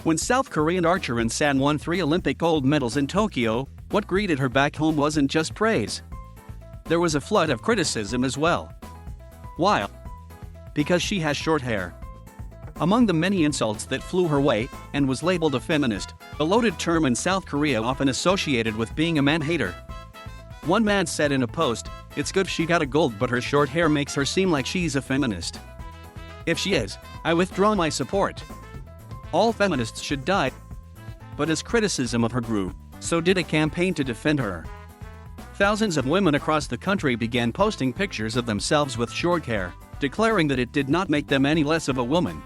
When South Korean archer An San won 3 Olympic gold medals in Tokyo, what greeted her back home wasn't just praise. There was a flood of criticism as well. Why? Because she has short hair. Among the many insults that flew her way, and was labeled a feminist, a loaded term in South Korea often associated with being a man-hater. One man said in a post, "It's good she got a gold, but her short hair makes her seem like she's a feminist. If she is, I withdraw my support. All feminists should die." But as criticism of her grew, so did a campaign to defend her. Thousands of women across the country began posting pictures of themselves with short hair, declaring that it did not make them any less of a woman.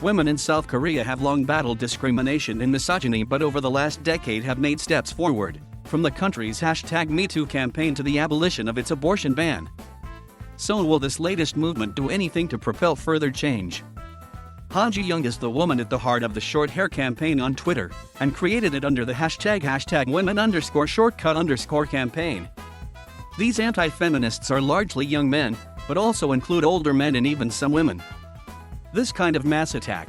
Women in South Korea have long battled discrimination and misogyny, but over the last decade have made steps forward, from the country's #MeToo campaign to the abolition of its abortion ban. So will this latest movement do anything to propel further change? Han Ji-young is the woman at the heart of the short hair campaign on Twitter, and created it under the #women_shortcut_ campaign. These anti-feminists are largely young men, but also include older men and even some women. This kind of mass attack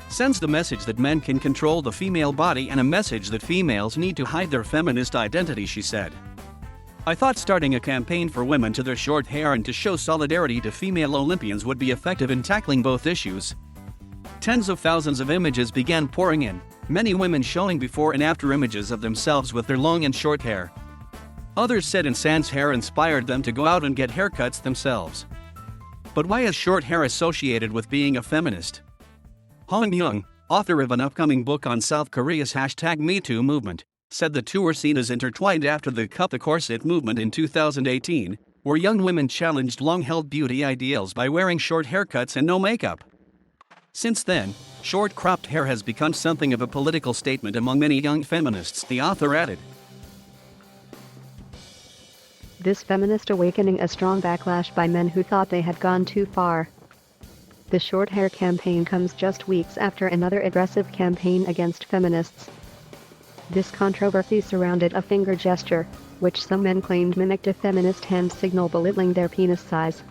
sends the message that men can control the female body and a message that females need to hide their feminist identity, she said. "I thought starting a campaign for women to their short hair and to show solidarity to female Olympians would be effective in tackling both issues." Tens of thousands of images began pouring in, many women showing before and after images of themselves with their long and short hair. Others said An San's hair inspired them to go out and get haircuts themselves. But why is short hair associated with being a feminist? Han Ji-young, author of an upcoming book on South Korea's #MeToo movement, said the two were seen as intertwined after the Cut the Corset movement in 2018, where young women challenged long-held beauty ideals by wearing short haircuts and no makeup. Since then, short cropped hair has become something of a political statement among many young feminists, the author added. This feminist awakening a strong backlash by men who thought they had gone too far. The short hair campaign comes just weeks after another aggressive campaign against feminists. This controversy surrounded a finger gesture, which some men claimed mimicked a feminist hand signal belittling their penis size.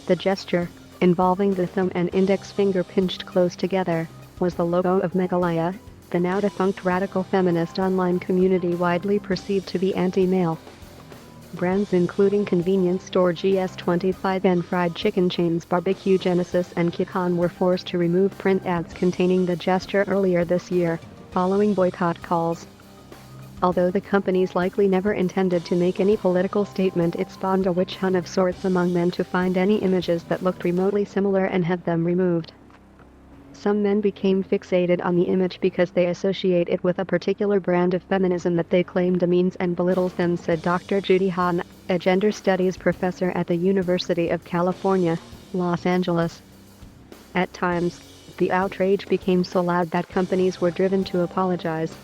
The gesture, involving the thumb and index finger pinched close together, was the logo of Meghalaya, the now-defunct radical feminist online community widely perceived to be anti-male. Brands including convenience store GS25 and fried chicken chains Barbecue Genesis and Kikon were forced to remove print ads containing the gesture earlier this year, following boycott calls. Although the companies likely never intended to make any political statement, it spawned a witch hunt of sorts among men to find any images that looked remotely similar and have them removed. Some men became fixated on the image because they associate it with a particular brand of feminism that they claim demeans and belittles them, said Dr. Judy Hahn, a gender studies professor at the University of California, Los Angeles. At times, the outrage became so loud that companies were driven to apologize.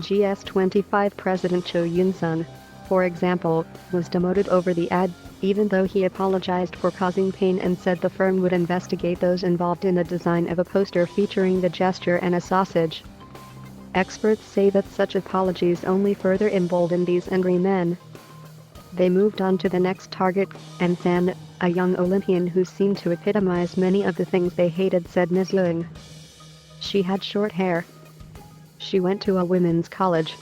GS25 President Cho Yoon-sun, for example, was demoted over the ad, even though he apologized for causing pain and said the firm would investigate those involved in the design of a poster featuring the gesture and a sausage. Experts say that such apologies only further embolden these angry men. They moved on to the next target, An San, a young Olympian who seemed to epitomize many of the things they hated, said Ms. Young. She had short hair. She went to a women's college.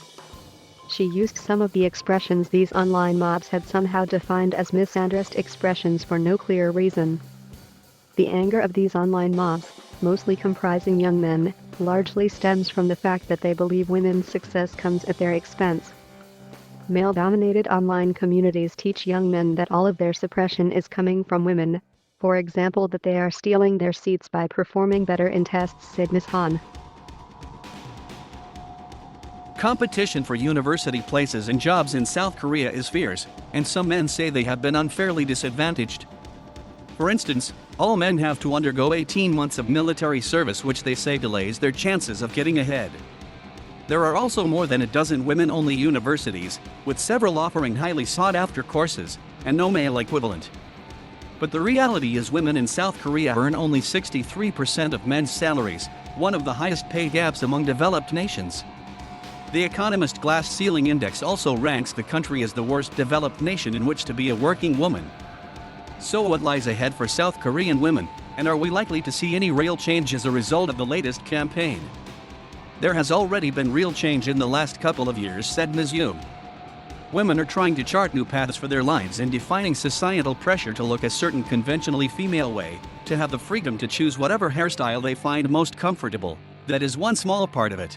She used some of the expressions these online mobs had somehow defined as misandrist expressions for no clear reason. The anger of these online mobs, mostly comprising young men, largely stems from the fact that they believe women's success comes at their expense. Male-dominated online communities teach young men that all of their suppression is coming from women, for example that they are stealing their seats by performing better in tests, said Ms. Han. Competition for university places and jobs in South Korea is fierce, and some men say they have been unfairly disadvantaged. For instance, all men have to undergo 18 months of military service, which they say delays their chances of getting ahead. There are also more than a dozen women-only universities, with several offering highly sought-after courses, and no male equivalent. But the reality is women in South Korea earn only 63% of men's salaries, one of the highest pay gaps among developed nations. The Economist Glass Ceiling Index also ranks the country as the worst developed nation in which to be a working woman. So what lies ahead for South Korean women? And are we likely to see any real change as a result of the latest campaign? There has already been real change in the last couple of years, said Ms. Yoon. Women are trying to chart new paths for their lives and defying societal pressure to look a certain conventionally female way, to have the freedom to choose whatever hairstyle they find most comfortable. That is one small part of it.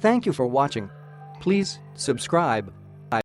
Thank you for watching. Please subscribe.